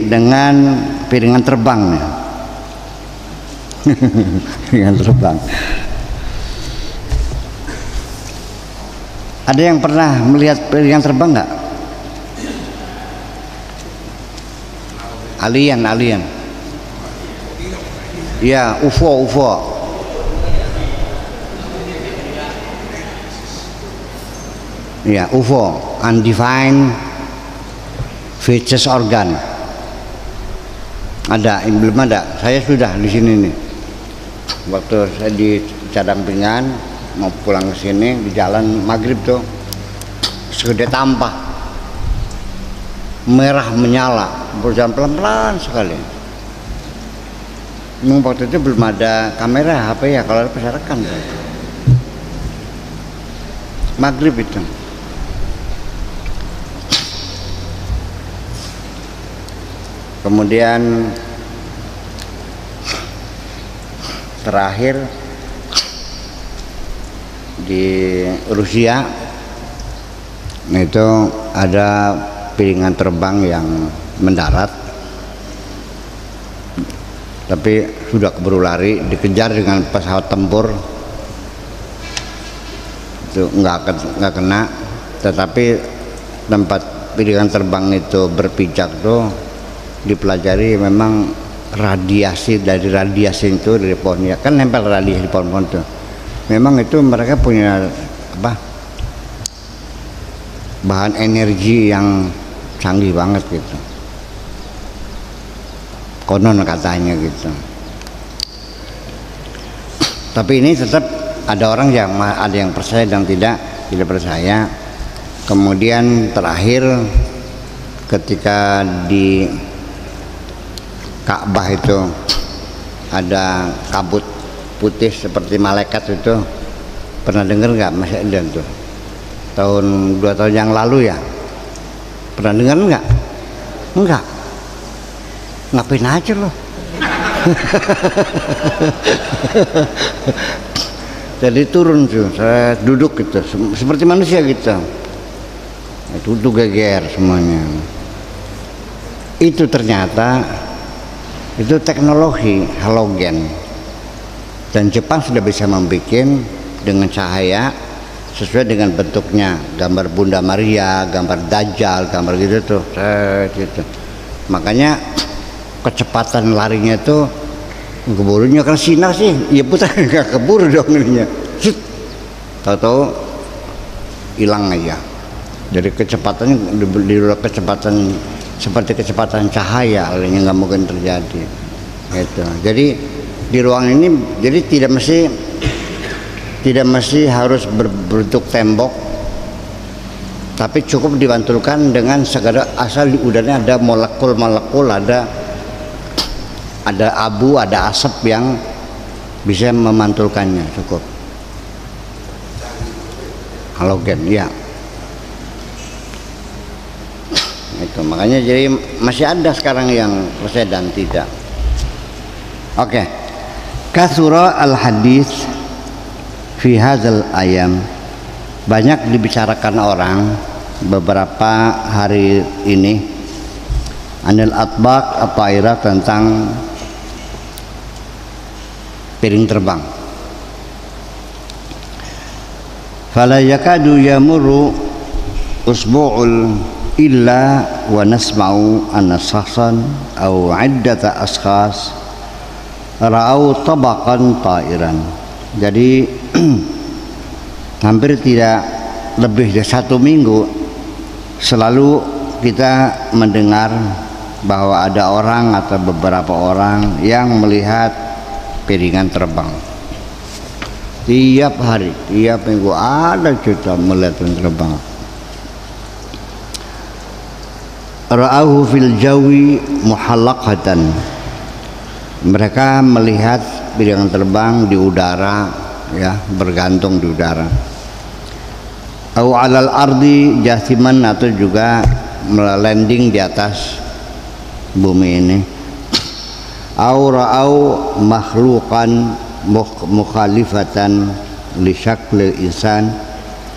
dengan piringan terbang nih. Piringan terbang. Ada yang pernah melihat piringan terbang nggak? Alien. Ya, UFO. Ya, UFO, undefined features organ. Ada, belum ada. Saya sudah di sini nih. Waktu saya di Cadang Pingan mau pulang ke sini di jalan maghrib tuh segede tampah, merah menyala, berjalan pelan-pelan sekali. Waktu itu belum ada kamera HP ya, kalau ada saya rekam tuh. Maghrib itu. Kemudian terakhir di Rusia itu ada piringan terbang yang mendarat, tapi sudah keburu lari, dikejar dengan pesawat tempur, itu nggak kena, tetapi tempat piringan terbang itu berpijak tuh dipelajari memang radiasi dari radiasi itu dari pohonnya, kan nempel radiasi di pohon-pohon tuh. Memang itu mereka punya bahan energi yang canggih banget gitu, konon katanya gitu. Tapi ini tetap ada orang yang ada yang percaya dan tidak percaya. Kemudian terakhir ketika di Ka'bah itu ada kabut putih seperti malaikat, itu pernah dengar nggak Mas Edan tuh? Tahun 2 tahun yang lalu ya, pernah dengar nggak? Enggak. Ngapain aja loh? Jadi turun tuh, saya duduk gitu, seperti manusia gitu, duduk geger semuanya. Itu ternyata itu teknologi halogen, dan Jepang sudah bisa membuat dengan cahaya sesuai dengan bentuknya, gambar Bunda Maria, gambar Dajjal, gambar gitu tuh, gitu. Makanya kecepatan larinya tuh keburunya kan sinar sih, ya putar nggak keburu dong ininya, tahu-tahu hilang aja. Jadi kecepatannya di luar kecepatan, seperti kecepatan cahaya, lainnya nggak mungkin terjadi. Gitu. Jadi di ruang ini jadi tidak mesti harus berbentuk tembok, tapi cukup dibantulkan dengan segala asal di udaranya ada molekul-molekul, ada abu, ada asap yang bisa memantulkannya, cukup. Halogen, ya. Itu makanya jadi masih ada sekarang yang percaya dan tidak. Oke. Katsura al-hadis fi hadzal ayam, banyak dibicarakan orang beberapa hari ini anil atbaq at-tairah, tentang piring terbang. Fala yakadu yamurru usbu'ul illa wa nasma'u anna shakhsan aw 'iddata ashkhas ra'au tabaqan ta'iran. Jadi hampir tidak lebih dari 1 minggu selalu kita mendengar bahwa ada orang atau beberapa orang yang melihat piringan terbang. Tiap hari, tiap minggu ada kita melihat piringan terbang. Ra'ahu fil jawi muhallaqatan, mereka melihat piringan terbang di udara, ya, bergantung di udara. Au alal ardi jasiman, atau juga melanding di atas bumi ini. Au ra'au makhluqan mukhalifatan li syaklil insan,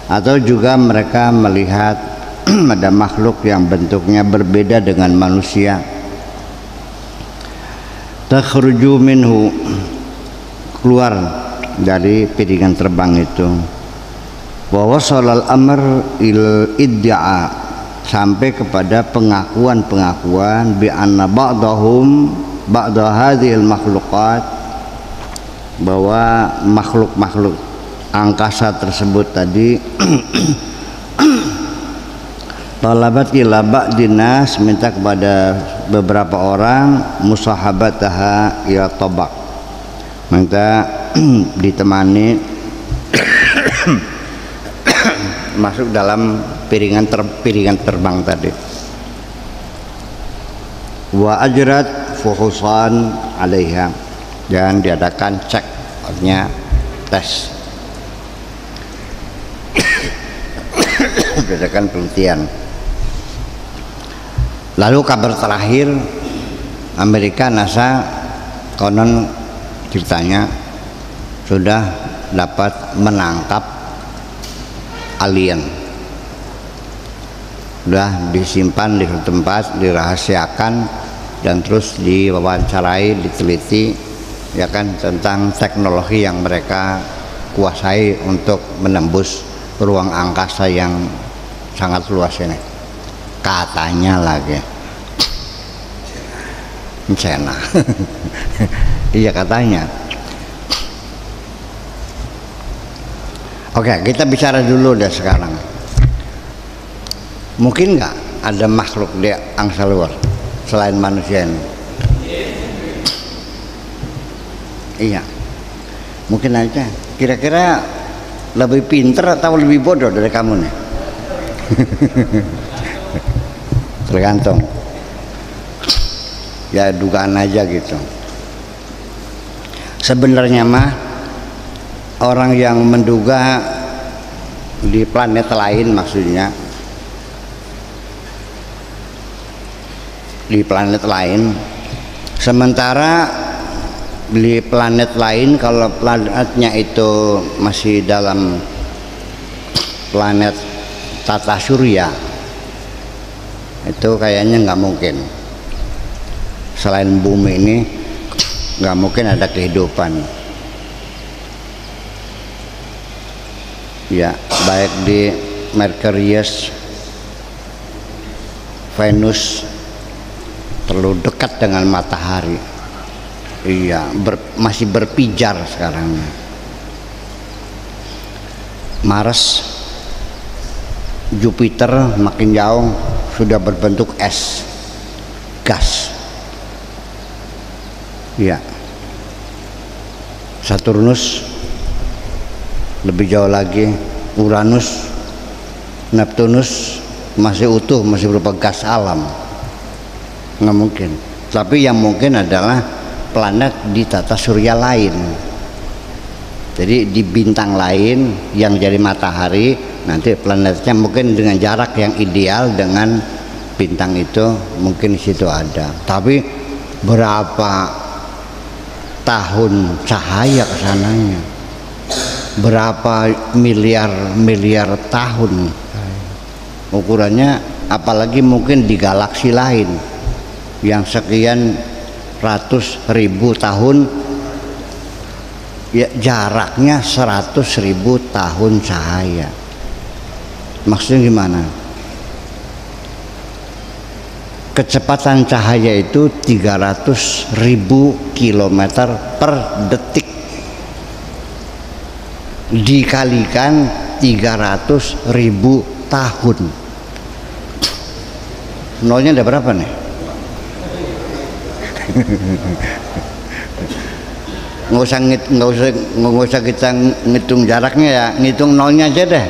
atau juga mereka melihat ada makhluk yang bentuknya berbeda dengan manusia. takhruju minhu, keluar dari piringan terbang itu. Wa wasalal amr il idda'a, sampai kepada pengakuan-pengakuan bi anna ba'dahum ba'da hadhil makhluqat, bahwa makhluk-makhluk angkasa tersebut tadi talabat ila ba'din nas, minta kepada beberapa orang musahabataha ila tabaq, minta ditemani masuk dalam piringan terbang tadi. Wa ajrat fuhusan alaiha, dan diadakan cek, artinya tes, diadakan penelitian. Lalu kabar terakhir, Amerika NASA konon ceritanya sudah dapat menangkap alien, sudah disimpan di suatu tempat, dirahasiakan, dan terus diwawancarai, diteliti, ya kan, tentang teknologi yang mereka kuasai untuk menembus ruang angkasa yang sangat luas ini. Katanya lagi China. Iya katanya. Oke, kita bicara dulu deh sekarang. Mungkin nggak ada makhluk di angkasa luar selain manusia ini? Iya, mungkin aja. Kira-kira lebih pinter atau lebih bodoh dari kamu nih? Tergantung. Ya dugaan aja gitu. Sebenarnya mah orang yang menduga di planet lain, maksudnya di planet lain, sementara di planet lain kalau planetnya itu masih dalam planet tata surya, itu kayaknya nggak mungkin. Selain bumi ini nggak mungkin ada kehidupan. Ya, baik di Merkurius, Venus terlalu dekat dengan matahari. Iya, masih berpijar sekarang. Mars, Jupiter makin jauh sudah berbentuk es, gas. Iya. Saturnus lebih jauh lagi, Uranus, Neptunus masih utuh, masih berupa gas alam. Nggak mungkin. Tapi yang mungkin adalah planet di tata surya lain. Jadi di bintang lain yang jadi matahari, nanti planetnya mungkin dengan jarak yang ideal dengan bintang itu mungkin di situ ada. Tapi berapa tahun cahaya ke sananya? Berapa miliar tahun ukurannya, apalagi mungkin di galaksi lain yang sekian ratus ribu tahun, ya jaraknya 100.000 tahun cahaya. Maksudnya gimana? Kecepatan cahaya itu 300.000 kilometer per detik, dikalikan 300.000 tahun. Nolnya ada berapa nih? nggak usah kita ngitung jaraknya, ya ngitung nolnya aja deh.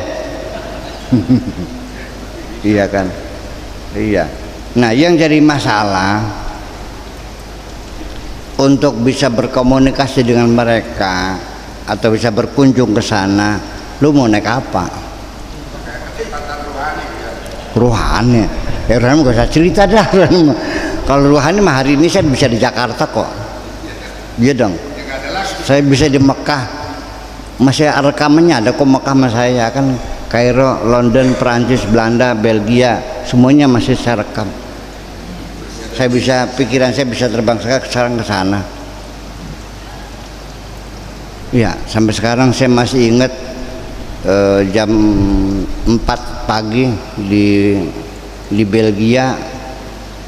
Iya kan? Iya. Nah, yang jadi masalah untuk bisa berkomunikasi dengan mereka atau bisa berkunjung ke sana, lu mau naik apa? Ruhani. Ya Ruhani gak usah cerita dah. Kalau Ruhani mah hari ini saya bisa di Jakarta kok. Iya dong. Saya bisa di Mekah. Masih rekamannya ada kok Mekah sama saya kan. Kairo, London, Perancis, Belanda, Belgia, semuanya masih saya rekam. pikiran saya bisa terbang sekarang ke sana. Ya, sampai sekarang saya masih ingat jam 4 pagi di Belgia,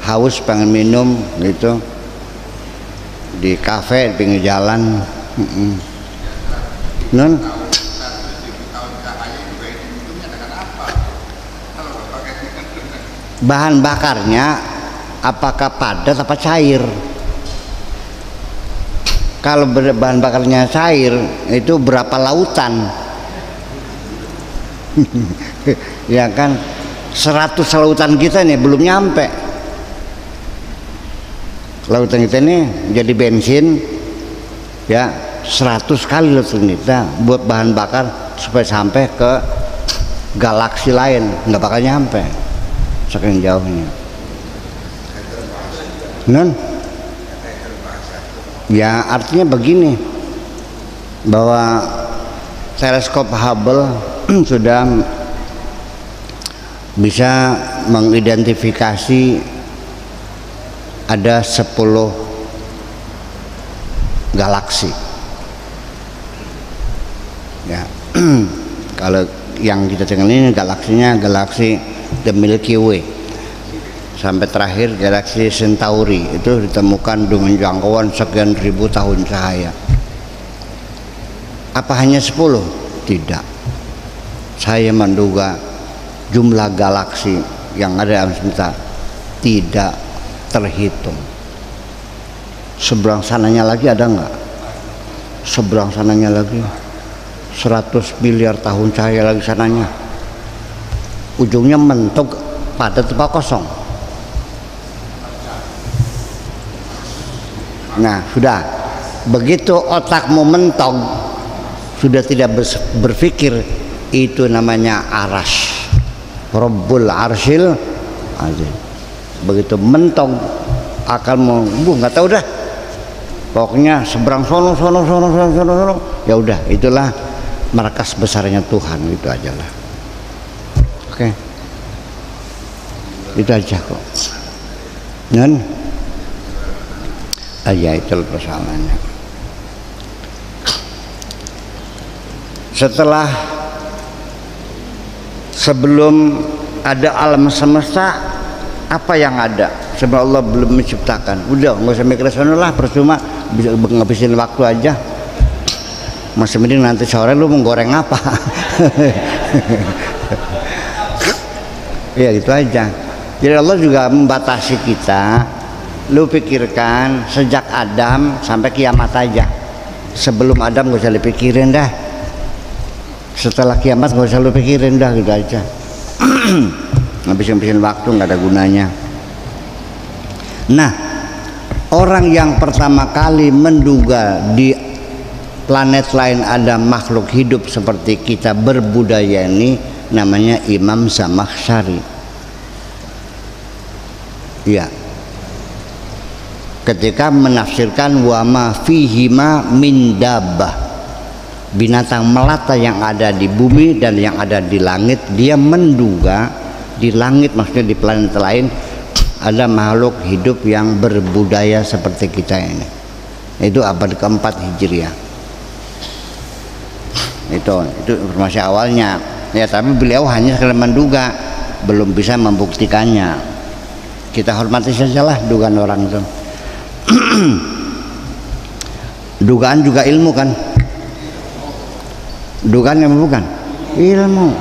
haus pengen minum gitu di kafe di pinggir jalan. Non bahan bakarnya apakah padat apa cair? Kalau bahan bakarnya cair itu berapa lautan? Ya kan, 100 lautan kita nih belum nyampe. Lautan kita ini jadi bensin ya 100 kali lautan kita buat bahan bakar supaya sampai ke galaksi lain, nggak bakal nyampe saking jauhnya. Non ya, artinya begini, bahwa teleskop Hubble sudah bisa mengidentifikasi ada 10 galaksi ya. Kalau yang kita dengar ini galaksinya galaksi The Milky Way, sampai terakhir galaksi Centauri itu ditemukan dengan jangkauan sekian ribu tahun cahaya. Apa hanya 10? Tidak. Saya menduga jumlah galaksi yang ada dalam semesta tidak terhitung. Seberang sananya lagi ada nggak? Seberang sananya lagi 100 miliar tahun cahaya lagi sananya. Ujungnya mentok padat apa kosong? Nah, sudah begitu otakmu mentok, sudah tidak berpikir, itu namanya aras, Rabbul Arsyil Azim. Begitu mentok akalmu, nggak tahu dah, pokoknya seberang sono, ya udah, itulah markas besarnya Tuhan, itu aja lah. Oke, itu aja kok. Dan aja itu persoalannya. Sebelum ada alam semesta, apa yang ada? Sebab Allah belum menciptakan. Udah, nggak usah mikir sana lah, percuma, bisa ngabisin waktu aja. Masih mending nanti sore lu mau goreng apa? Ya gitu aja. Jadi Allah juga membatasi kita. Lu pikirkan sejak Adam sampai kiamat aja. Sebelum Adam gak usah dipikirin dah. Setelah kiamat gak usah lu pikirin dah, gitu aja. Ngabisin waktu nggak ada gunanya. Nah, orang yang pertama kali menduga di planet lain ada makhluk hidup seperti kita berbudaya ini namanya Imam Zamakhsyari. Ya, ketika menafsirkan wa ma fihima min dabbah, binatang melata yang ada di bumi dan yang ada di langit, dia menduga di langit, maksudnya di planet lain, ada makhluk hidup yang berbudaya seperti kita ini. Itu abad keempat Hijriah. Itu informasi awalnya ya, tapi beliau hanya sekedar menduga, belum bisa membuktikannya. Kita hormati sajalah dugaan orang itu. Dugaan juga ilmu kan? Dugaan yang bukan ilmu.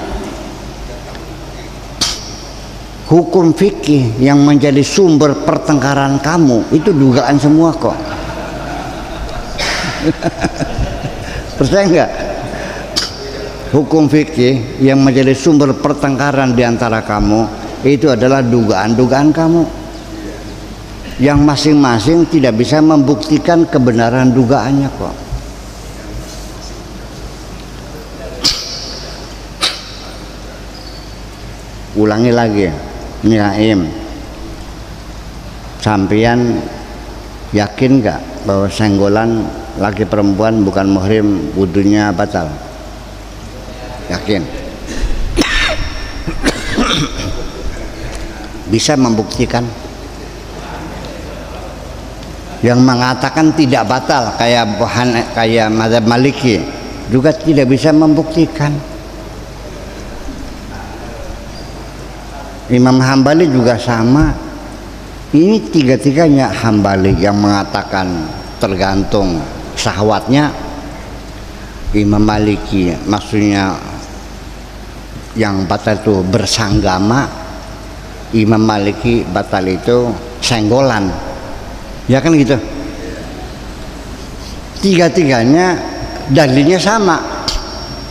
Hukum fikih yang menjadi sumber pertengkaran kamu itu dugaan semua kok. Percaya nggak? Hukum fikih yang menjadi sumber pertengkaran di antara kamu itu adalah dugaan-dugaan kamu yang masing-masing tidak bisa membuktikan kebenaran dugaannya kok. Ulangi lagi, Naim, sampean yakin nggak bahwa senggolan laki perempuan bukan muhrim wudunya batal? Yakin? Bisa membuktikan? yang mengatakan tidak batal kayak mazhab Maliki juga tidak bisa membuktikan. Imam Hambali juga sama. Ini tiga-tiganya Hambali yang mengatakan tergantung syahwatnya. Imam Maliki maksudnya yang batal itu bersanggama. Imam Maliki batal itu senggolan, ya kan gitu. Tiga-tiganya dalilnya sama,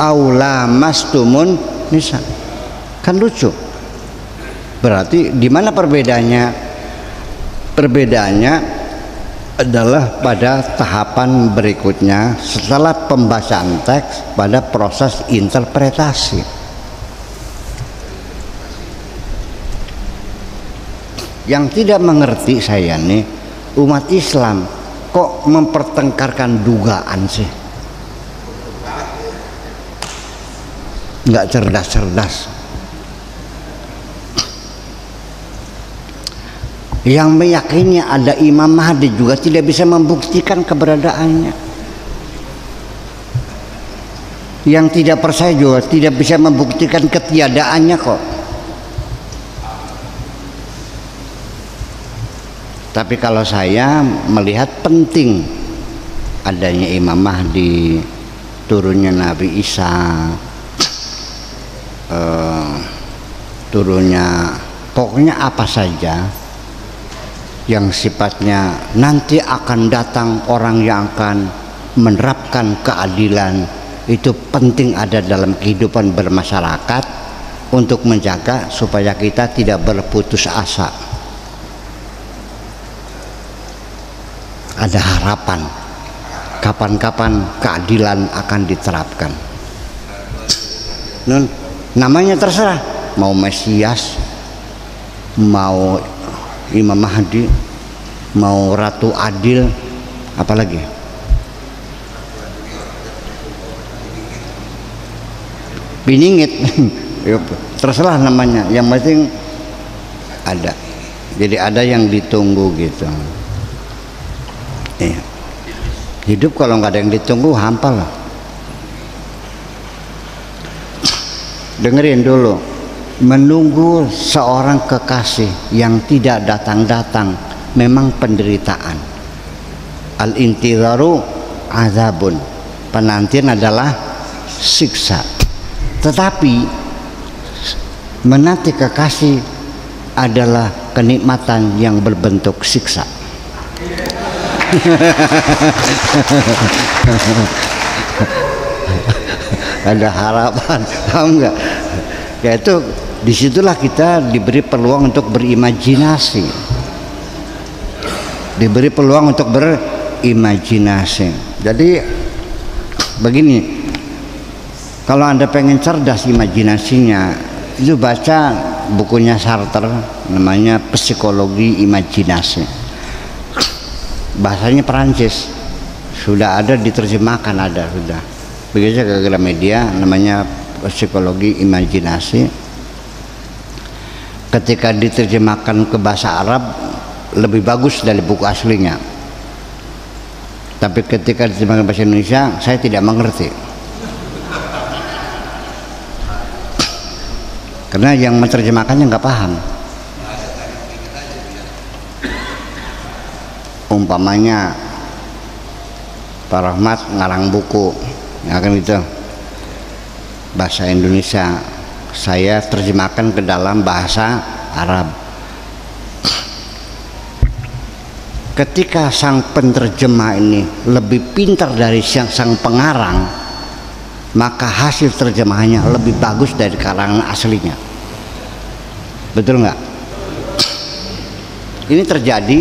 aula mastumun nisa. Kan lucu. Berarti di mana perbedaannya? Perbedaannya adalah pada tahapan berikutnya setelah pembacaan teks pada proses interpretasi. Yang tidak mengerti saya nih, umat Islam kok mempertengkarkan dugaan sih? Nggak cerdas-cerdas. Yang meyakini ada Imam Mahdi juga tidak bisa membuktikan keberadaannya. Yang tidak percaya juga tidak bisa membuktikan ketiadaannya kok. Tapi kalau saya melihat penting adanya Imam Mahdi, turunnya Nabi Isa, turunnya pokoknya apa saja yang sifatnya nanti akan datang orang yang akan menerapkan keadilan, itu penting ada dalam kehidupan bermasyarakat untuk menjaga supaya kita tidak berputus asa. Ada harapan kapan-kapan keadilan akan diterapkan. Namanya terserah, mau Mesias, mau Imam Mahdi, mau Ratu Adil, apalagi Piningit. Terserah namanya, yang penting ada. Jadi ada yang ditunggu gitu. Hidup kalau nggak ada yang ditunggu hampa lah. Dengerin dulu, menunggu seorang kekasih yang tidak datang-datang memang penderitaan. Al-intizaru azabun, penantian adalah siksa. Tetapi menanti kekasih adalah kenikmatan yang berbentuk siksa. Ada harapan, paham nggak? Yaitu disitulah kita diberi peluang untuk berimajinasi, diberi peluang untuk berimajinasi. Jadi begini, kalau Anda pengen cerdas imajinasinya, itu baca bukunya Sartre, namanya Psikologi Imajinasi. Bahasanya Perancis, sudah ada diterjemahkan, ada sudah. Begitu ke Gramedia, namanya Psikologi Imajinasi. Ketika diterjemahkan ke bahasa Arab lebih bagus dari buku aslinya. Tapi ketika diterjemahkan ke bahasa Indonesia, saya tidak mengerti. Karena yang menerjemahkannya nggak paham. Umpamanya Pak Rahmat ngarang buku, ya kan gitu, bahasa Indonesia, saya terjemahkan ke dalam bahasa Arab. Ketika sang penerjemah ini lebih pintar dari sang pengarang, maka hasil terjemahannya lebih bagus dari karangan aslinya. Betul nggak? Ini terjadi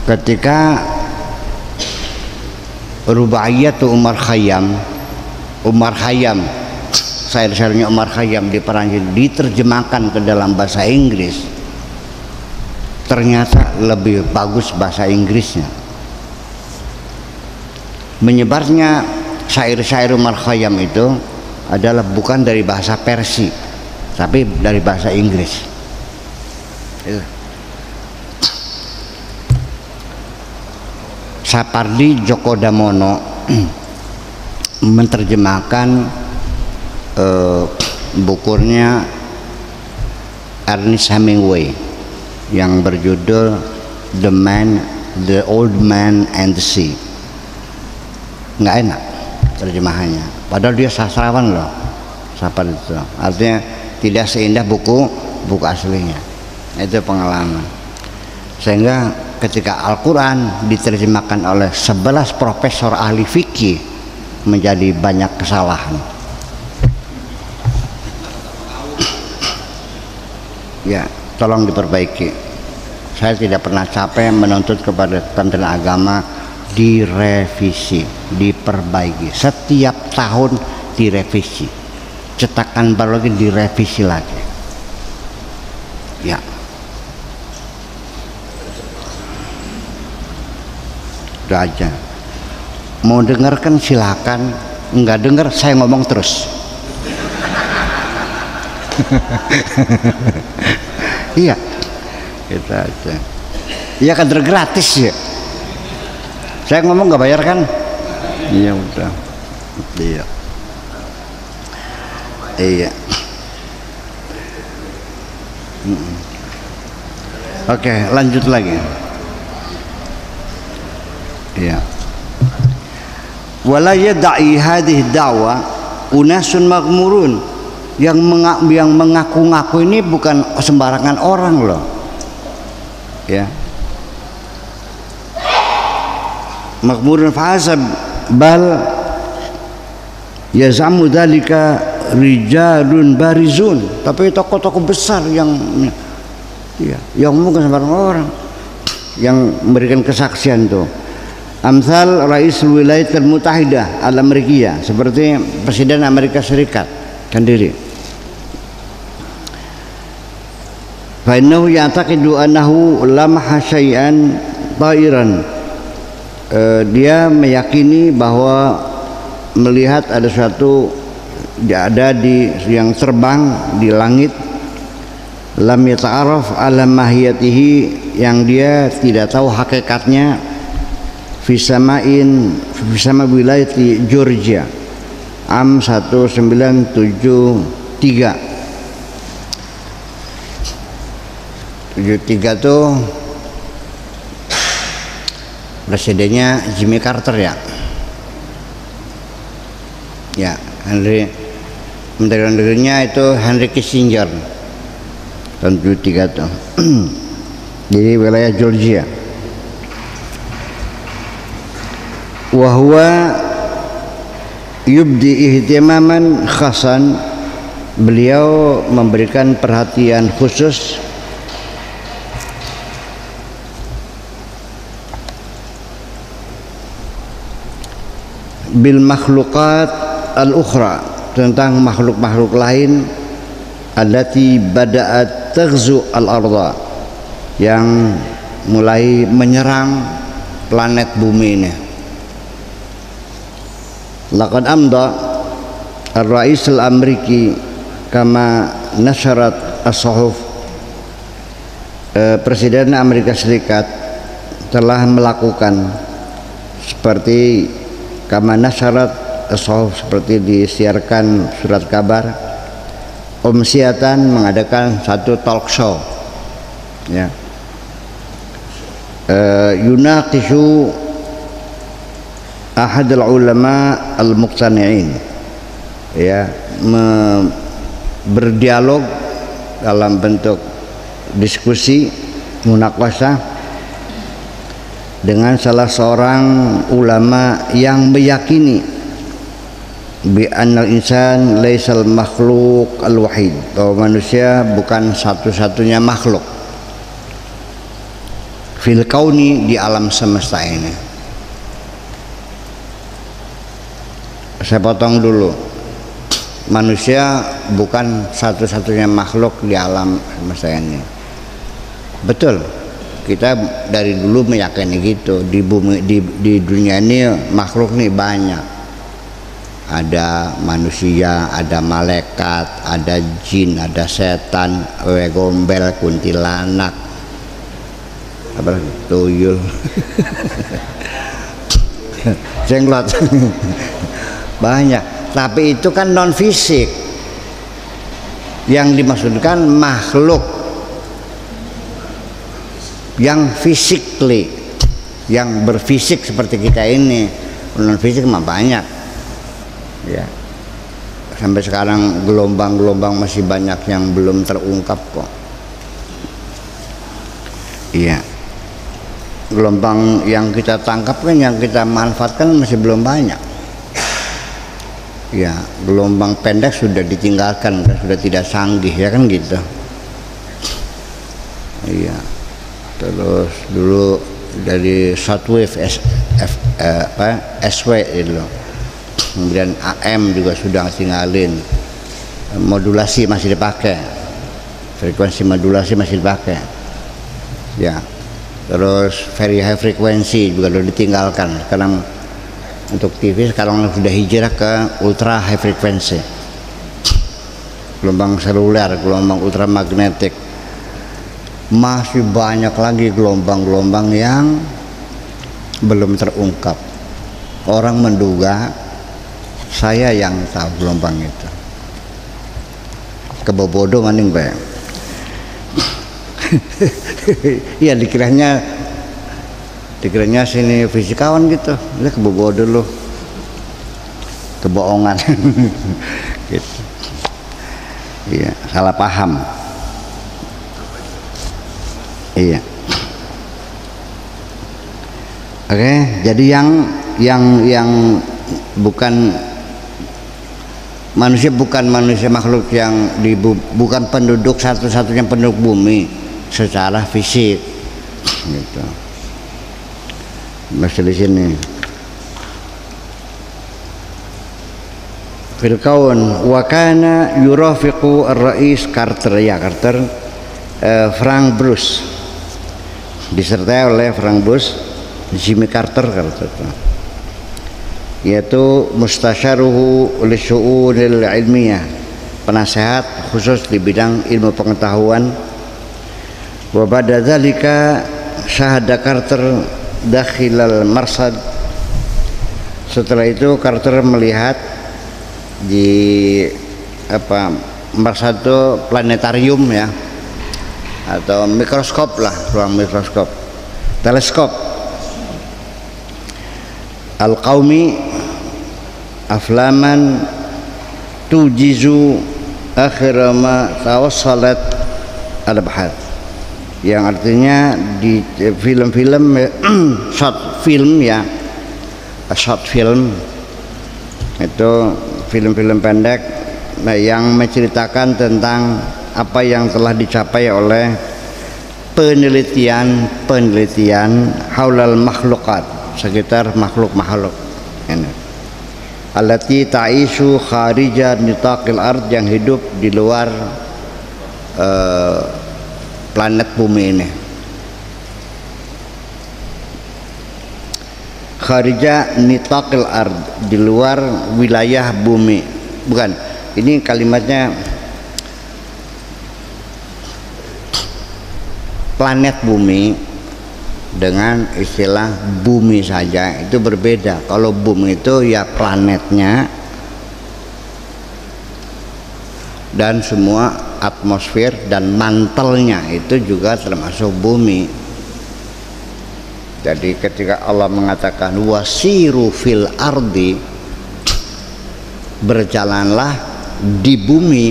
ketika Rubaiyatu Umar Khayyam, syair-syairnya Umar Khayyam di Perancis diterjemahkan ke dalam bahasa Inggris, ternyata lebih bagus bahasa Inggrisnya. Menyebarnya syair-syair Umar Khayyam itu adalah bukan dari bahasa Persia, tapi dari bahasa Inggris. Sapardi Djoko Damono menerjemahkan bukunya Ernest Hemingway yang berjudul The Old Man and the Sea. Nggak enak terjemahannya, padahal dia sastrawan loh, Sapardi itu. Artinya tidak seindah buku aslinya. Itu pengalaman. Sehingga ketika Al-Quran diterjemahkan oleh 11 profesor ahli fikih menjadi banyak kesalahan. Ya, tolong diperbaiki. Saya tidak pernah capek menuntut kepada Kementerian Agama direvisi, diperbaiki. Setiap tahun direvisi, cetakan baru lagi direvisi lagi. Ya, udah aja. Mau dengarkan silakan, nggak dengar saya ngomong terus. Iya, kita aja. Iya kan gratis ya. Saya ngomong nggak bayar kan? Iya udah. Iya. Iya. Oke, lanjut lagi. Iya. Wala yad'i hadhihi da'wa unasun maghmurun. Yang mengaku-ngaku ini bukan sembarangan orang loh. Ya. Maghmurun fahasab bal yazamu dzalika rijalun barizun, tapi tokoh-tokoh besar yang bukan sembarang orang yang memberikan kesaksian tuh. Amsal Raisul Wilayatul Mutahidah Al-Amerikiyah, seperti Presiden Amerika Serikat sendiri. Fa innahu ya'taqidu annahu lamaha syai'an ta'iran. Dia meyakini bahwa melihat ada suatu yang terbang di langit, lam yata'araf ala mahiyatihi, yang dia tidak tahu hakikatnya, fi sama wilayati Georgia am 1973 tuh presidennya Jimmy Carter ya. Ya, Menteri Luar Negerinya itu Henry Kissinger tahun 73 tuh. Jadi wilayah Georgia. Wa huwa yubdi ihtimaman khasan, beliau memberikan perhatian khusus bil makhluqat al-ukhra, tentang makhluk-makhluk lain, allati bada'at taghzu al-ardha, yang mulai menyerang planet bumi ini. Laqad amda ar-rais al-amriki kama nasyarat as-suhuf, Presiden Amerika Serikat telah melakukan seperti kama nasyarat as-suhuf, seperti disiarkan surat kabar, mengadakan satu talk show ya, yunaqishu ahad al-ulama al-muqtani'in, ya, berdialog dalam bentuk diskusi munaqashah dengan salah seorang ulama yang meyakini bi annal insan laisal makhluk al-wahid, bahwa manusia bukan satu-satunya makhluk fil kauni, di alam semesta ini. Saya potong dulu, manusia bukan satu-satunya makhluk di alam semesta ini. Betul, kita dari dulu meyakini gitu. Di bumi, di dunia ini makhluk nih banyak. Ada manusia, ada malaikat, ada jin, ada setan, wewe gombel, kuntilanak, apa lagi, tuyul. jenglot. Banyak, tapi itu kan non fisik. Yang dimaksudkan makhluk yang physically, yang berfisik seperti kita ini. Non fisik mah banyak ya. Sampai sekarang gelombang-gelombang masih banyak yang belum terungkap kok. Iya, gelombang yang kita tangkap kan, yang kita manfaatkan masih belum banyak. Ya, gelombang pendek sudah ditinggalkan, sudah tidak canggih ya kan gitu. Iya, terus dulu dari shortwave SW itu, kemudian AM juga sudah tinggalin, modulasi masih dipakai, frekuensi modulasi masih dipakai. Ya, terus very high frequency juga sudah ditinggalkan. Sekarang untuk TV sekarang sudah hijrah ke ultra high frequency, gelombang seluler, gelombang ultramagnetik. Masih banyak lagi gelombang-gelombang yang belum terungkap. Orang menduga saya yang tahu gelombang itu. Kebobodo maning bae. Iya, dikiranya sini fisikawan gitu. Dia kebobodo loh. Kebohongan. Gitu. Iya, salah paham. Iya. Oke, jadi yang bukan manusia, makhluk yang bukan penduduk satu-satunya penduduk bumi secara fisik gitu. Masih di sini. Fil kaun wa kana yurafiqu ar-rais Carter, ya Carter, Frank Bruce, disertai oleh Frank Bruce, Jimmy Carter, yaitu mustasyaruhu li syu'unil ilmiyah, penasehat khusus di bidang ilmu pengetahuan. Wa ba'da dzalika syahada Carter dakhilal marsad. Setelah itu Carter melihat di marsad itu planetarium ya, atau mikroskop lah, ruang mikroskop, teleskop. Al-qaumi aflaman tujizu akhir ma tawassalat al-bahar, yang artinya di film-film short film ya, short film itu film-film pendek yang menceritakan tentang apa yang telah dicapai oleh penelitian haulal makhlukat, sekitar makhluk-makhluk ini, allati ta'ishu kharija nitaqil ard, yang hidup di luar planet bumi ini. Kharija nitaqil ard, di luar wilayah bumi. Bukan, ini kalimatnya planet bumi dengan istilah bumi saja itu berbeda. Kalau bumi itu ya planetnya dan semua atmosfer dan mantelnya itu juga termasuk bumi. Jadi ketika Allah mengatakan wasiru fil ardi, berjalanlah di bumi.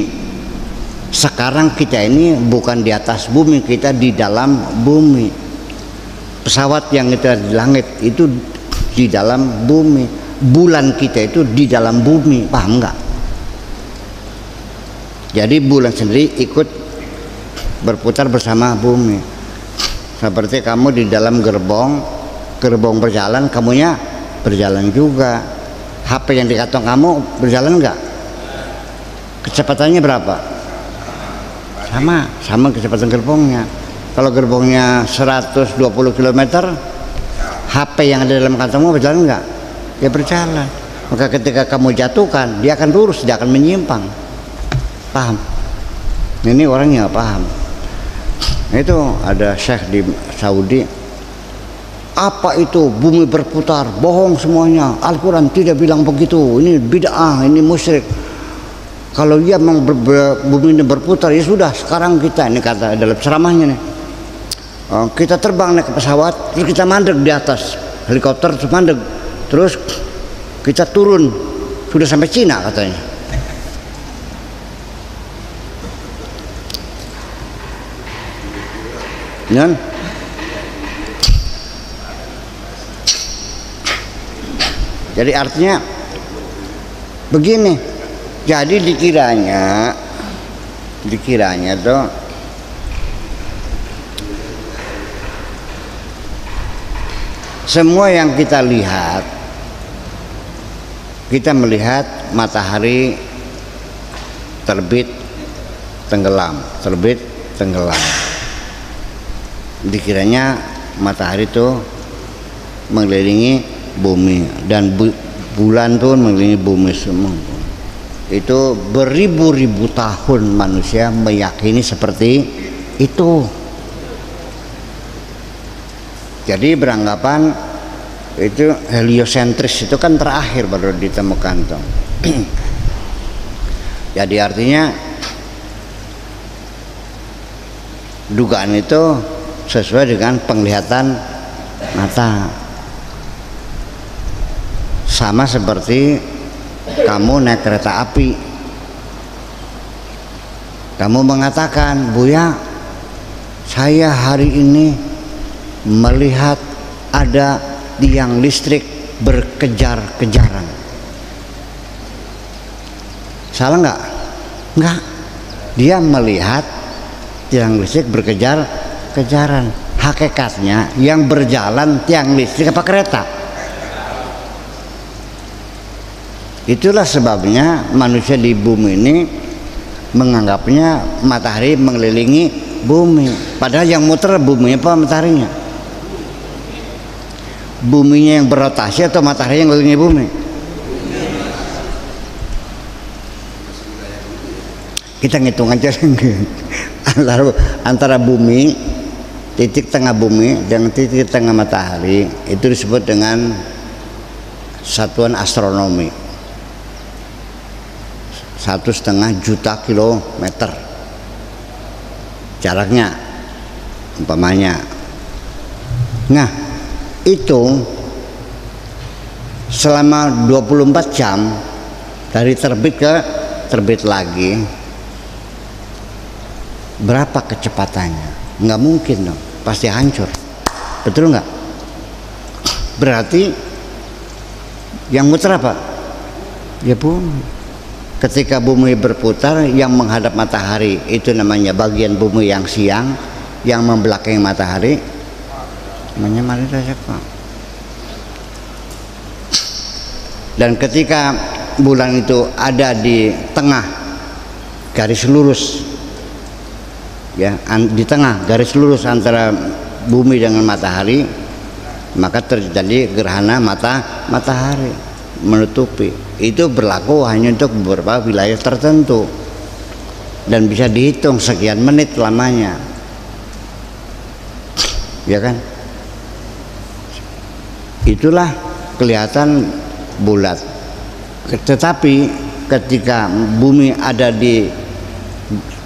Sekarang kita ini bukan di atas bumi, kita di dalam bumi. Pesawat yang kita di langit itu di dalam bumi. Bulan kita itu di dalam bumi, paham enggak? Jadi bulan sendiri ikut berputar bersama bumi. Seperti kamu di dalam gerbong berjalan, kamunya berjalan juga. HP yang di kantong kamu berjalan enggak? Kecepatannya berapa? Sama kecepatan gerbongnya. Kalau gerbongnya 120 km, HP yang ada dalam kantongmu berjalan enggak? Ya berjalan. Maka ketika kamu jatuhkan, dia akan lurus, dia akan menyimpang. Paham? Ini orangnya paham. Itu ada syekh di Saudi, apa itu bumi berputar, bohong semuanya, Al-Quran tidak bilang begitu, ini bid'ah, ini musyrik. Kalau dia memang bumi ini berputar, ya sudah, sekarang kita, ini kata dalam ceramahnya nih, kita terbang naik ke pesawat, terus kita mandek di atas helikopter, terus mandek, terus kita turun, sudah sampai Cina katanya. Dan jadi artinya begini, jadi dikiranya tuh semua yang kita lihat, kita melihat matahari terbit tenggelam, terbit tenggelam. Dikiranya matahari itu mengelilingi bumi dan bulan pun mengelilingi bumi semua. Itu beribu-ribu tahun manusia meyakini seperti itu. Jadi beranggapan itu heliosentris itu kan terakhir baru ditemukan tuh. Jadi artinya dugaan itu sesuai dengan penglihatan mata. Sama seperti kamu naik kereta api, kamu mengatakan, Buya, saya hari ini melihat ada tiang listrik berkejar-kejaran. Salah nggak? Nggak. Dia melihat tiang listrik berkejar-kejaran. Hakikatnya yang berjalan tiang listrik apa kereta? Itulah sebabnya manusia di bumi ini menganggapnya matahari mengelilingi bumi. Padahal yang muter bumi apa mataharinya? Buminya yang berotasi atau matahari yang mengelilingi bumi? Kita ngitung aja antara bumi, titik tengah bumi dan titik tengah matahari itu disebut dengan satuan astronomi. 1,5 juta kilometer jaraknya umpamanya. Nah itu selama 24 jam dari terbit ke terbit lagi, berapa kecepatannya? Nggak mungkin dong, pasti hancur, betul nggak? Berarti yang muter apa? Ya bumi. Ketika bumi berputar, yang menghadap matahari itu namanya bagian bumi yang siang, yang membelakangi matahari namanya Marida Sekwa. Dan ketika bulan itu ada di tengah garis lurus, ya, di tengah garis lurus antara bumi dengan matahari, maka terjadi gerhana matahari menutupi. Itu berlaku hanya untuk beberapa wilayah tertentu dan bisa dihitung sekian menit lamanya, ya kan? Itulah kelihatan bulat. Tetapi ketika bumi ada di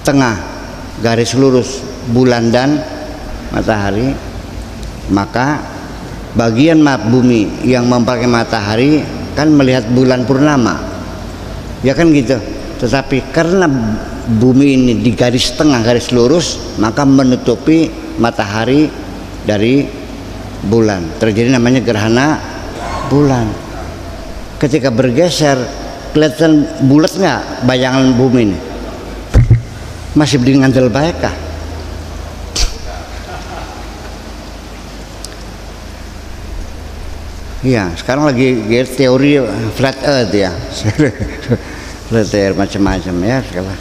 tengah garis lurus bulan dan matahari, maka bagian bumi yang memakai matahari kan melihat bulan purnama, ya kan gitu. Tetapi karena bumi ini di garis tengah garis lurus, maka menutupi matahari dari bulan, terjadi namanya gerhana bulan. Ketika bergeser, kelihatan bulat nggak bayangan bumi ini? Masih berdiri ngandel baik kah? Iya, sekarang lagi teori flat earth ya. Flat earth macam-macam ya sekarang.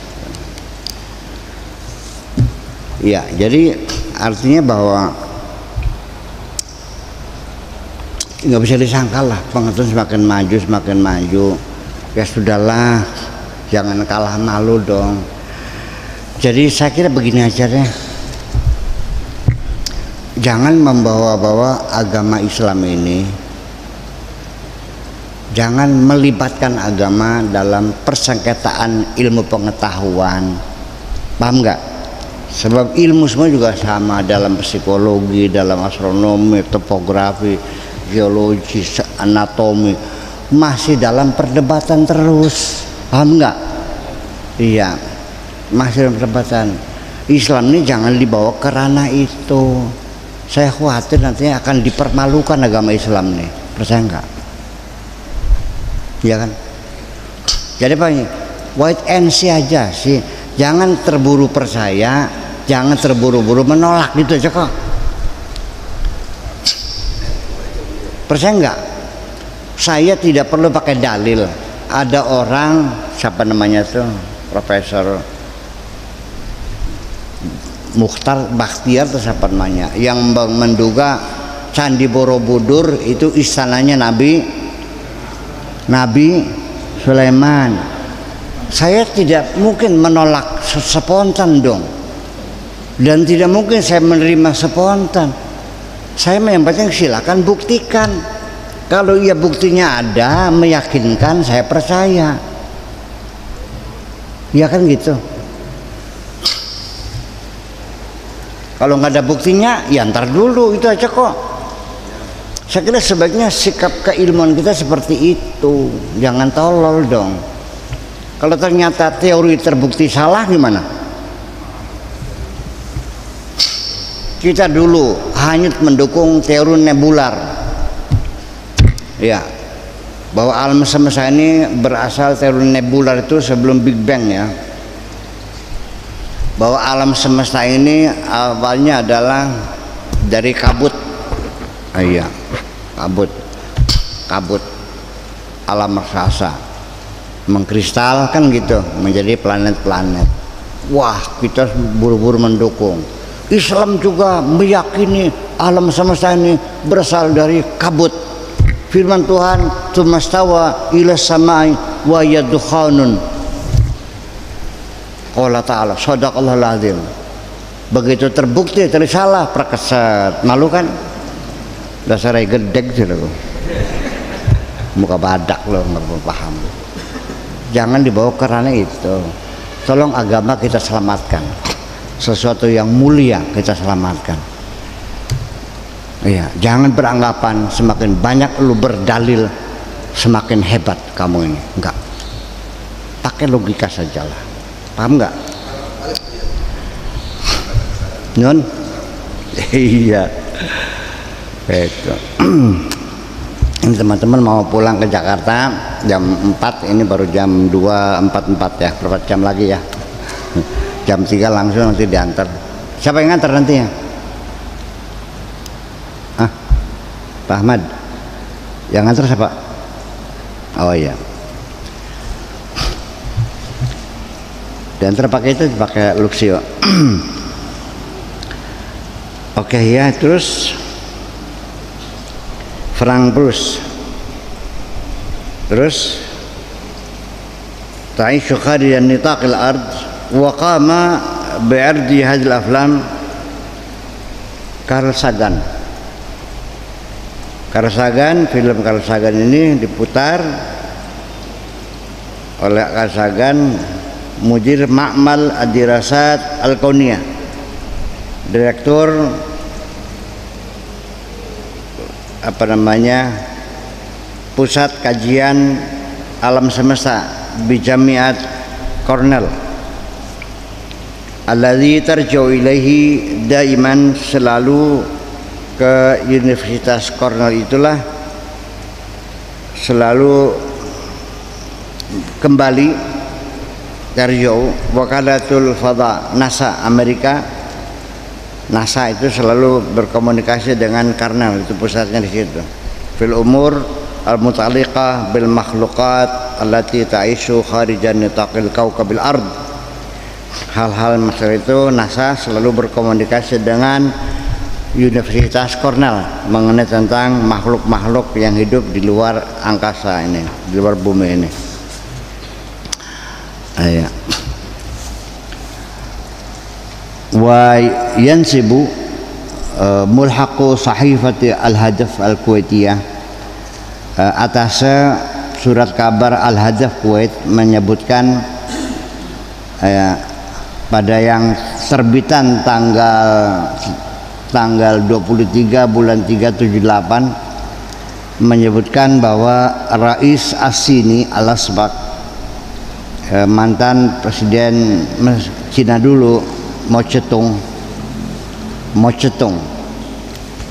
Iya, jadi artinya bahwa nggak bisa disangkal lah, pengetahuan semakin maju. Ya sudahlah, jangan kalah malu dong. Jadi saya kira begini aja deh. jangan membawa-bawa agama Islam ini, jangan melibatkan agama dalam persengketaan ilmu pengetahuan. Paham nggak? Sebab ilmu semua juga sama, dalam psikologi, dalam astronomi, topografi, geologi, anatomi, masih dalam perdebatan terus. Paham nggak? Iya, masih dalam perdebatan. Islam ini jangan dibawa ke ranah itu. Saya khawatir nantinya akan dipermalukan agama Islam nih. Percaya nggak? Iya kan? Jadi Pak, wait and see aja sih. Jangan terburu percaya, jangan terburu-buru menolak gitu aja kok. Percaya nggak? Saya tidak perlu pakai dalil. Ada orang, siapa namanya tuh, Profesor Mukhtar Bakhtiar atau siapa namanya, yang menduga Candi Borobudur itu istananya Nabi Sulaiman. Saya tidak mungkin menolak spontan dong, dan tidak mungkin saya menerima spontan. Saya yang penting silakan buktikan. Kalau iya buktinya ada, meyakinkan, saya percaya. Ya kan gitu. Kalau nggak ada buktinya, ya ntar dulu, itu aja kok. Saya kira sebaiknya sikap keilmuan kita seperti itu, jangan tolol dong. Kalau ternyata teori terbukti salah gimana? Kita dulu hanyut mendukung teori nebular, ya, bahwa alam semesta ini berasal, teori nebular itu sebelum Big Bang ya, bahwa alam semesta ini awalnya adalah dari kabut. Iya, kabut alam raksasa mengkristal kan gitu, menjadi planet-planet. Wah, kita buru-buru mendukung. Islam juga meyakini alam semesta ini berasal dari kabut. Firman Tuhan, "Tsumastawa ila samai wa yadukhanun." Qala ta'ala, shadaqallahul azim. Begitu terbukti dari salah, perkeset. Malu kan? Dasarnya gedeg sih lo. Muka badak lo, nggak paham. Jangan dibawa ke ranah itu. Tolong agama kita selamatkan. Sesuatu yang mulia kita selamatkan. Iya, jangan beranggapan semakin banyak lu berdalil semakin hebat kamu ini. Enggak. Pakai logika sajalah. Paham nggak? Nun? Iya. Itu. Ini teman-teman mau pulang ke Jakarta jam 4, ini baru jam 2.44 ya, berapa jam lagi ya. Jam 3 langsung nanti diantar. Siapa yang ngantar nantinya? Pak Ahmad. Yang ngantar siapa? Oh iya. Diantar pakai itu, pakai Luxio. Oke ya, terus Frank Bruce. Terus ta'ishu kharijan nitaqil ard wa qama bi'ardi hadil aflam. Carl Sagan. Carl Sagan, film Carl Sagan ini diputar oleh Carl Sagan, Mudir Ma'mal Ad-Dirasat Al-Kauniyah, direktur pusat kajian alam semesta di Jamiat Cornell, alladzi tarji'u ilaihi daiman, selalu ke Universitas Cornell itulah selalu kembali. Tarji'u Wakalatul Fadha, NASA Amerika. NASA itu selalu berkomunikasi dengan Cornell, itu pusatnya di situ. Fil umur al-muta'alliqah bil makhluqat allati ta'ishu kharijan nitaqil kawkabil ard. Hal-hal masalah itu NASA selalu berkomunikasi dengan Universitas Cornell mengenai tentang makhluk-makhluk yang hidup di luar angkasa ini, di luar bumi ini. Ayah. Wa yansibu mulhaqu sahifati al-hadaf al-kuwaitiyah, atasnya surat kabar al-hadaf Kuwait menyebutkan pada yang terbitan tanggal 23 bulan 3 78 menyebutkan bahwa Rais As-Sini Al-Asbaq, mantan presiden Cina dulu, Mao Zedong.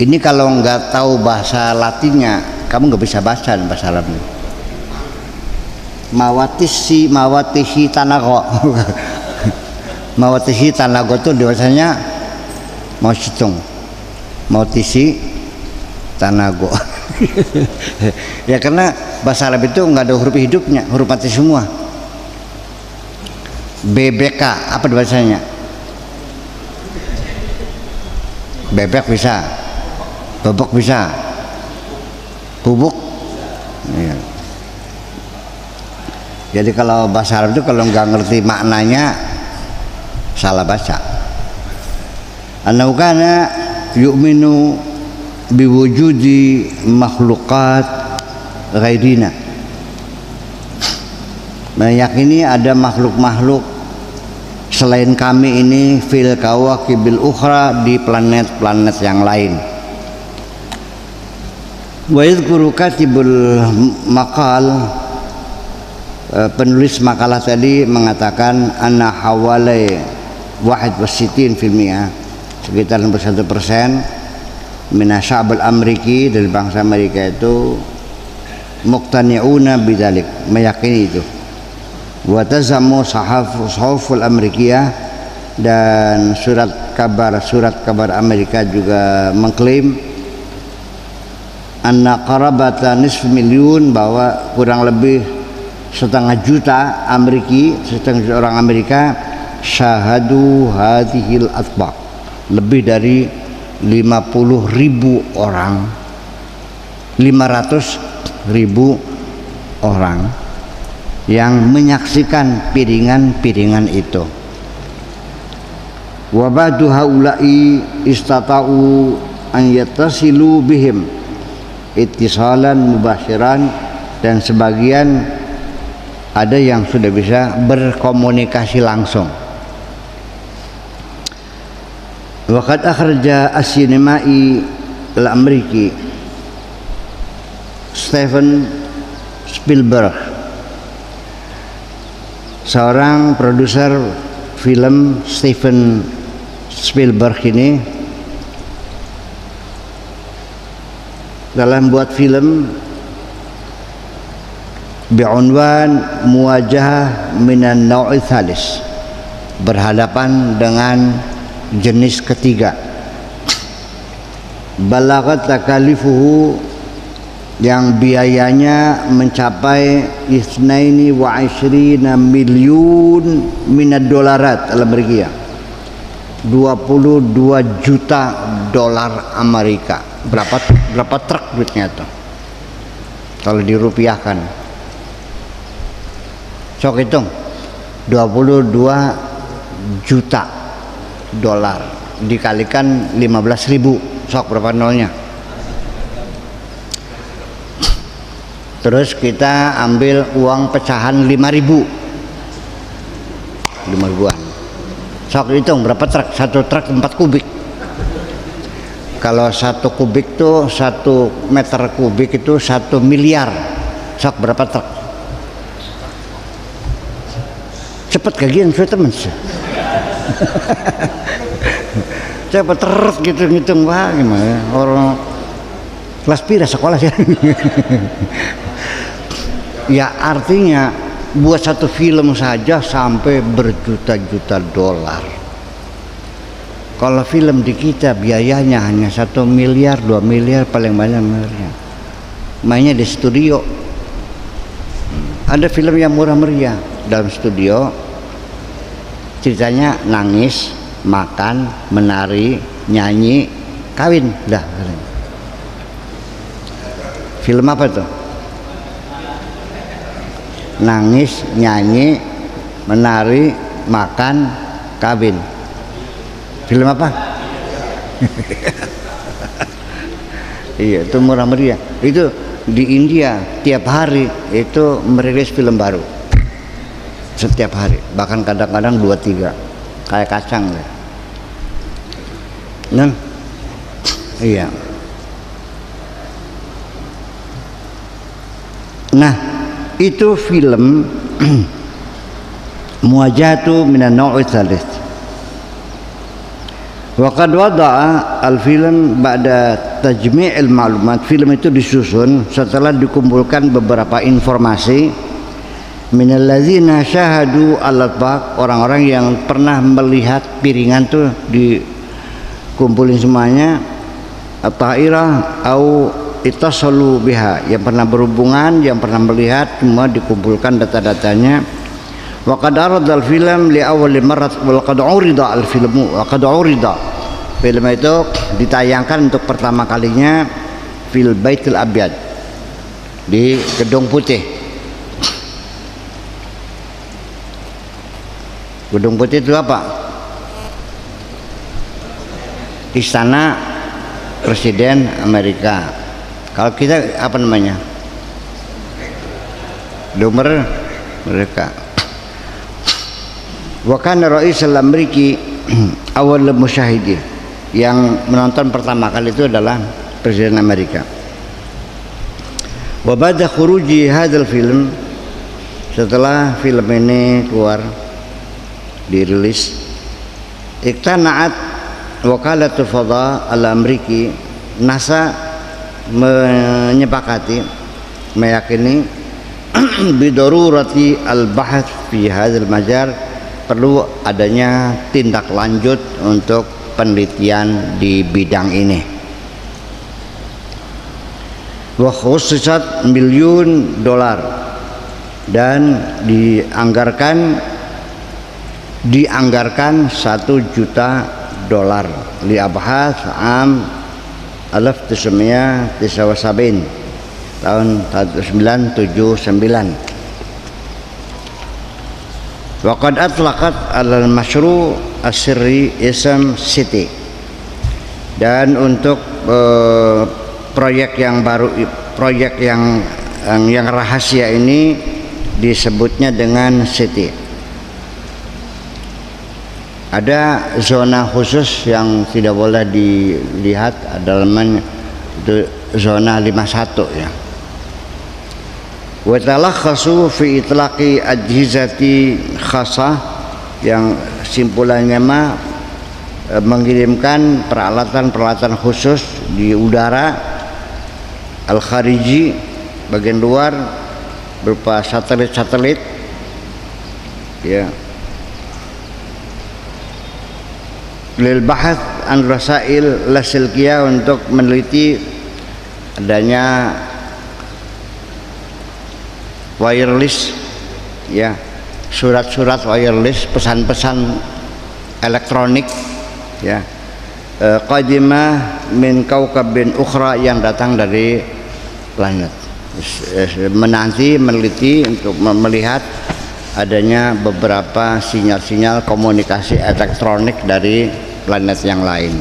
Ini kalau nggak tahu bahasa Latinnya, kamu nggak bisa baca bahasa Arabnya. Mawatisi Tanago. Mawatisi Tanago itu biasanya Mao Zedong. Mawatisi Tanago. Ya karena bahasa Arab itu nggak ada huruf hidupnya, huruf mati semua. BBK apa bahasanya? Bebek bisa, bebek bisa, bubuk. Ya. Jadi kalau bahasa Arab itu kalau nggak ngerti maknanya salah baca. Annahu kana yu'minu biwujudi makhluqat ghairina, meyakini ada makhluk-makhluk selain kami ini fil kawakibil ukhra, di planet-planet yang lain. Wa yadhkuru katibul maqal, penulis makalah tadi mengatakan anna hawalai 61% sekitar 61% minasyabul Amriki, dari bangsa Amerika itu muqtani'una bidzalik, meyakini itu. Wa tazamu sahaful Amerikiyah, dan surat kabar Amerika juga mengklaim anna qarabata nisf milyun, bahwa kurang lebih 1,5 juta orang Amerika syahadu hadhil atbaq, lebih dari 50.000 orang, 500.000 orang yang menyaksikan piringan-piringan itu. Wa ba'du haula'i istata'u an yattasilu bihim ittisalan mubasyiran, dan sebagian ada yang sudah bisa berkomunikasi langsung. Wa qad akhraja as-sinema'i al-Ameriki Steven Spielberg, seorang produser film Steven Spielberg ini, dalam buat film bi'unwan muwajahah minan naw'i thalis, berhadapan dengan jenis ketiga. Balagat takalifuhu, yang biayanya mencapai 22 milyun minad dolarat al-Amerikiyah, 22 juta dolar Amerika. Berapa truk duitnya itu kalau dirupiahkan? Sok hitung, 22 juta dolar dikalikan 15.000, sok berapa nolnya? Terus kita ambil uang pecahan 5.000, 5.000-an. Sok hitung berapa truk? Satu truk 4 kubik. Kalau 1 kubik tuh 1 meter kubik itu 1 miliar. Sok berapa truk? Cepet gagian saya temen. Cepet terus gitu ngitung, wah gimana orang kelas pira sekolah ya. Ya artinya buat satu film saja sampai berjuta-juta dolar. Kalau film di kita biayanya hanya 1 miliar, 2 miliar paling banyak miliar. Mainnya di studio. Ada film yang murah meriah dalam studio, ceritanya nangis, makan, menari, nyanyi, kawin, dah. Film apa tuh? Nangis, nyanyi, menari, makan, kawin. Film apa? Iya, itu murah meriah. Itu di India tiap hari itu merilis film baru. Setiap hari, bahkan kadang-kadang 2-3, kayak kacang ya. Iya. Nah, itu film Muwajahatu minan Naw' Tsalits. Wa qad wada'a al-film ba'da tajmi'il ma'lumat. Film itu disusun setelah dikumpulkan beberapa informasi minal ladzina syahadu al-atbaq, orang-orang yang pernah melihat piringan tuh dikumpulin semuanya, at-ta'irah au itasalu biha, yang pernah berhubungan, yang pernah melihat, semua dikumpulkan data-datanya. Wa qad arada al-film li awwal marrat wa qad urida al-filmu wa qad urida, film itu ditayangkan untuk pertama kalinya fil Baitul Abyad, di Gedung Putih. Gedung Putih itu apa? Istana Presiden Amerika. Kalau kita apa namanya? Gedung Merdeka. Wa kana Rais al-Amriki awal musyahidi, yang menonton pertama kali itu adalah Presiden Amerika. Wa ba'da khuruji hadzal film, setelah film ini keluar dirilis, iktana'at wakalatul fadha al-Amriki, NASA menyepakati, meyakini bidorurati al-bahth fi hadzal majar, perlu adanya tindak lanjut untuk penelitian di bidang ini. Wa khususat $1 miliun, dan dianggarkan $1 juta li abhas am 1979, tahun 1979. Wa qad atlaqat alal masyru' as-sirri ism City, dan untuk proyek yang baru, proyek yang rahasia ini disebutnya dengan City. Ada zona khusus yang tidak boleh dilihat, adalah itu zona 51 ya. Wa talakhasu fi itlaqi ajhizati khassah, yang simpulannya mengirimkan peralatan-peralatan khusus di udara al-khariji, bagian luar, berupa satelit-satelit ya, lil bahath an rasail lasilkiyah, untuk meneliti adanya wireless ya, surat-surat wireless, pesan-pesan elektronik ya, qadimah min kaukabin ukhra, yang datang dari planet. Meneliti untuk melihat adanya beberapa sinyal-sinyal komunikasi elektronik dari planet yang lain.